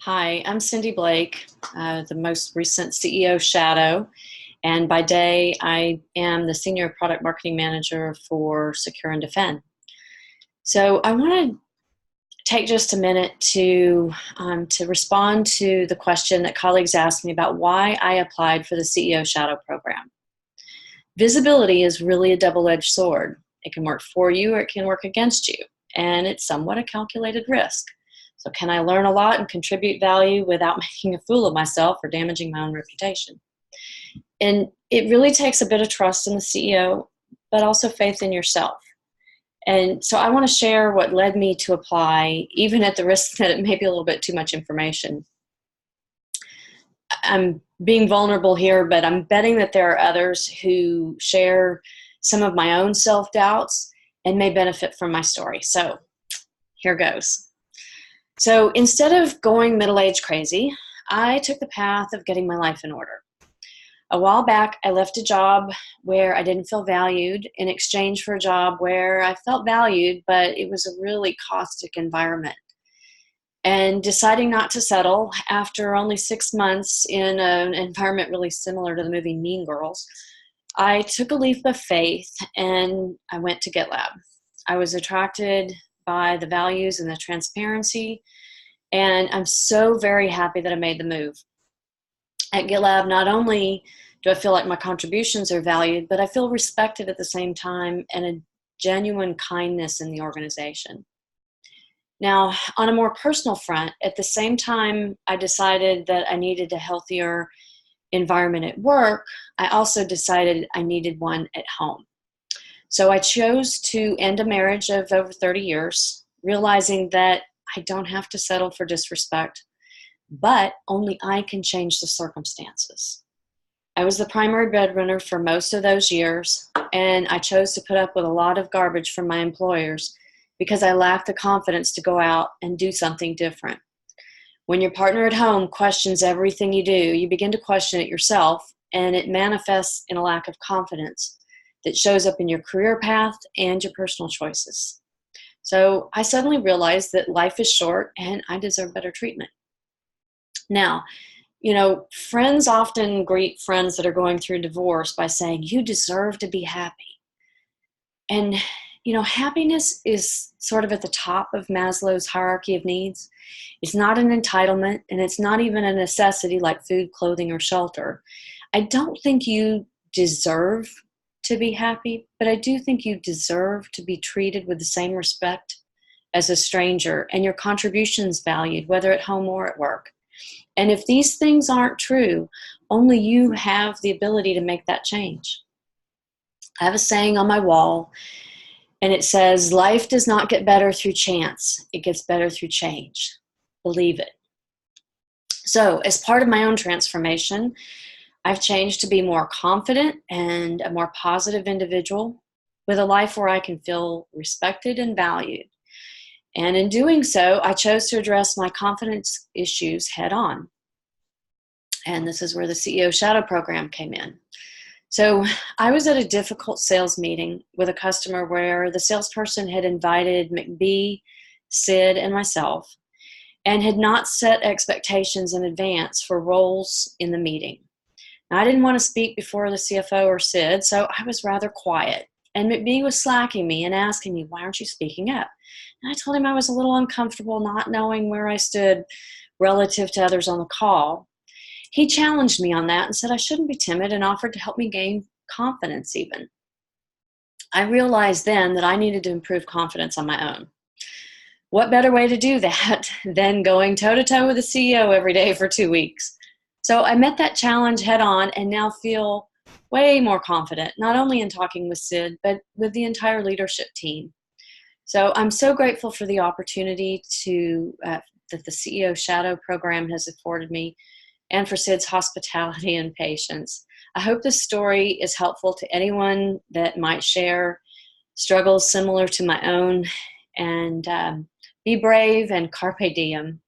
Hi, I'm Cindy Blake, the most recent CEO Shadow, and by day I am the Senior Product Marketing Manager for Secure and Defend. So I want to take just a minute to respond to the question that colleagues asked me about why I applied for the CEO Shadow program. Visibility is really a double-edged sword. It can work for you or it can work against you, and it's somewhat a calculated risk. So can I learn a lot and contribute value without making a fool of myself or damaging my own reputation? And it really takes a bit of trust in the CEO, but also faith in yourself. And so I want to share what led me to apply, even at the risk that it may be a little bit too much information. I'm being vulnerable here, but I'm betting that there are others who share some of my own self-doubts and may benefit from my story. So here goes. So instead of going middle-aged crazy, I took the path of getting my life in order. A while back, I left a job where I didn't feel valued in exchange for a job where I felt valued, but it was a really caustic environment. And deciding not to settle after only 6 months in an environment really similar to the movie Mean Girls, I took a leap of faith and I went to GitLab. I was attracted by the values and the transparency, and I'm so very happy that I made the move. At GitLab, not only do I feel like my contributions are valued, but I feel respected at the same time and a genuine kindness in the organization. Now, on a more personal front, at the same time I decided that I needed a healthier environment at work, I also decided I needed one at home. So I chose to end a marriage of over 30 years, realizing that I don't have to settle for disrespect, but only I can change the circumstances. I was the primary breadwinner for most of those years, and I chose to put up with a lot of garbage from my employers because I lacked the confidence to go out and do something different. When your partner at home questions everything you do, you begin to question it yourself, and it manifests in a lack of confidence that shows up in your career path and your personal choices. So I suddenly realized that life is short and I deserve better treatment. Now, friends often greet friends that are going through divorce by saying, "You deserve to be happy." And, happiness is sort of at the top of Maslow's hierarchy of needs. It's not an entitlement, and it's not even a necessity like food, clothing, or shelter. I don't think you deserve to be happy, but I do think you deserve to be treated with the same respect as a stranger and your contributions valued, whether at home or at work. And if these things aren't true, only you have the ability to make that change. I have a saying on my wall, and it says, "Life does not get better through chance. It gets better through change." Believe it. So as part of my own transformation, I've changed to be more confident and a more positive individual with a life where I can feel respected and valued. And in doing so, I chose to address my confidence issues head on. And this is where the CEO Shadow program came in. So I was at a difficult sales meeting with a customer where the salesperson had invited McBee, Sid, and myself, and had not set expectations in advance for roles in the meeting. Now, I didn't want to speak before the CFO or Sid, so I was rather quiet. And McBee was slacking me and asking me, "Why aren't you speaking up?" And I told him I was a little uncomfortable not knowing where I stood relative to others on the call. He challenged me on that and said I shouldn't be timid and offered to help me gain confidence even. I realized then that I needed to improve confidence on my own. What better way to do that than going toe-to-toe with the CEO every day for 2 weeks? So I met that challenge head on and now feel way more confident, not only in talking with Sid, but with the entire leadership team. So I'm so grateful for the opportunity that the CEO Shadow program has afforded me, and for Sid's hospitality and patience. I hope this story is helpful to anyone that might share struggles similar to my own, and be brave and carpe diem.